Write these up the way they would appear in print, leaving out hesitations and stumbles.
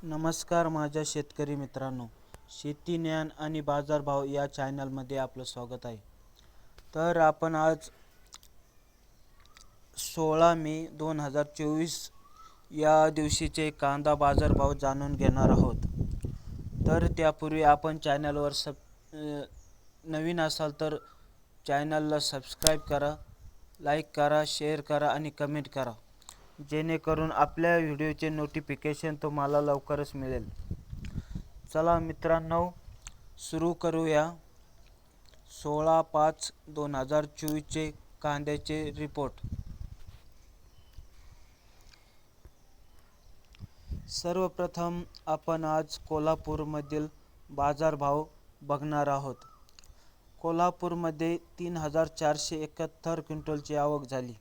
नमस्कार माझ्या शेतकरी मित्रांनो, शेती ज्ञान आणि बाजारभाव या चॅनलमध्ये आपलं स्वागत आहे. तर आपण आज 16 मे 2024 या दिवशीचे कांदा बाजारभाव जाणून घेणार आहोत. तर त्यापूर्वी आपण चॅनलवर नवीन असाल तर चॅनलला सबस्क्राईब करा, लाईक करा, शेअर करा आणि कमेंट करा, जेणेकरून आपल्या व्हिडिओचे नोटिफिकेशन तुम्हाला लवकरच मिळेल. चला मित्रांनो, सुरू करूया 16/5/2024चे कांद्याचे रिपोर्ट. सर्वप्रथम आपण आज कोल्हापूरमधील बाजारभाव बघणार आहोत. कोल्हापूरमध्ये 3,471 क्विंटलची आवक झाली.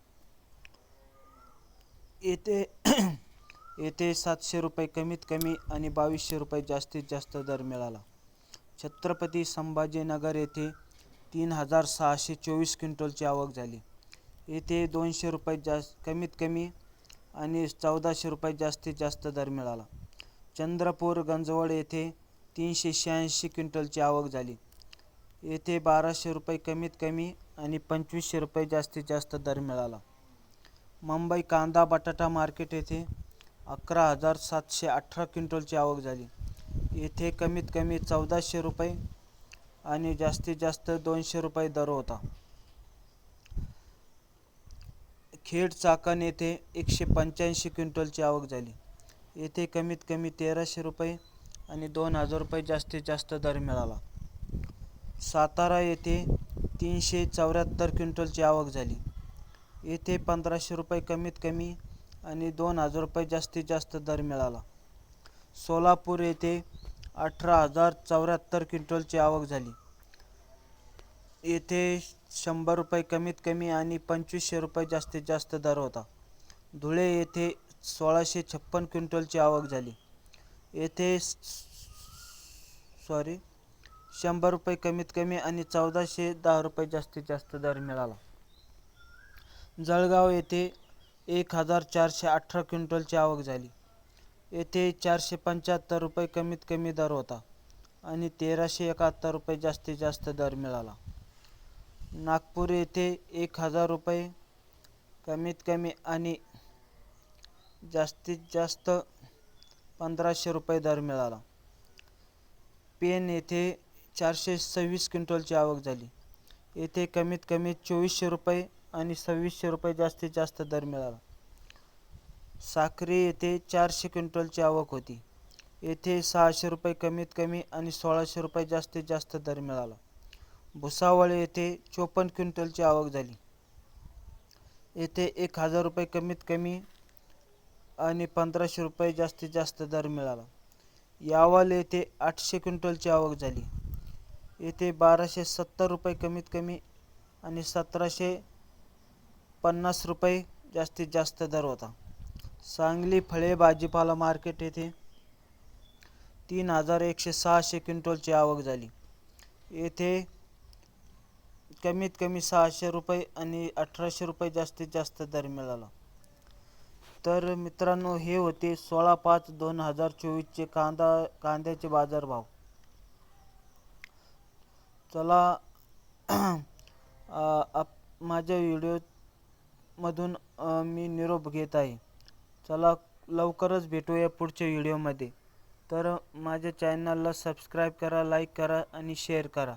येथे 700 रुपये कमीत कमी आणि 2200 रुपये जास्तीत जास्त दर मिळाला. छत्रपती संभाजीनगर येथे 3,624 क्विंटलची आवक झाली. येथे 200 रुपये कमीत कमी आणि 1400 रुपये जास्तीत जास्त दर मिळाला. चंद्रपूर गंजवड येथे 386 क्विंटलची आवक झाली. येथे 1200 रुपये कमीत कमी आणि 2500 रुपये जास्तीत जास्त दर मिळाला. मुंबई कांदा बटाटा मार्केट येथे 11,718 क्विंटलची आवक झाली. येथे कमीत कमी 1400 रुपये आणि जास्तीत जास्त 200 रुपये दर होता. खेड चाकण येथे 185 क्विंटलची आवक झाली. येथे कमीत कमी 1300 रुपये आणि 2000 रुपये जास्तीत जास्त दर मिळाला. सातारा येथे 374 क्विंटलची आवक झाली. येथे 1500 रुपये कमीत कमी आणि 2000 रुपये जास्तीत जास्त दर मिळाला. सोलापूर येथे 18,074 क्विंटलची आवक झाली. येथे 100 रुपये कमीत कमी आणि 2500 रुपये जास्तीत जास्त दर होता. धुळे येथे 1656 क्विंटलची आवक झाली. येथे 100 रुपये कमीत कमी आणि 1410 रुपये जास्तीत जास्त दर मिळाला. जळगाव येथे 1,418 क्विंटलची आवक झाली. येथे 475 रुपये कमीत कमी दर होता आणि 1371 रुपये जास्तीत जास्त दर मिळाला. नागपूर येथे 1,000 रुपये कमीत कमी आणि जास्तीत जास्त 1500 रुपये दर मिळाला. पेन येथे 426 क्विंटलची आवक झाली. येथे कमीत कमी 2400 रुपये आणि 2600 रुपये जास्तीत जास्त दर मिळाला. साक्री येथे 400 क्विंटलची आवक होती. येथे 600 रुपये कमीत कमी आणि 1600 रुपये जास्तीत जास्त दर मिळाला. भुसावळ येथे 54 क्विंटलची आवक झाली. येथे 1000 रुपये कमीत कमी आणि 1500 रुपये जास्तीत जास्त दर मिळाला. यावल येथे 800 क्विंटलची आवक झाली. येथे 1270 रुपये कमीत कमी आणि 1750 रुपये जास्तीत जास्त दर होता. सांगली फळे भाजीपाला मार्केट येथे 3,186 क्विंटलची आवक झाली. येथे कमीत कमी 600 रुपये आणि 1800 रुपये जास्तीत जास्त दर मिळाला. तर मित्रांनो, हे होते 16/5/2024चे कांद्याचे बाजारभाव. चला माझ्या व्हिडिओमधून मी निरोप घेत आहे. चला लवकरच भेटूया पुढच्या व्हिडिओमध्ये. तर माझ्या चॅनलला सबस्क्राईब करा, लाईक करा आणि शेअर करा.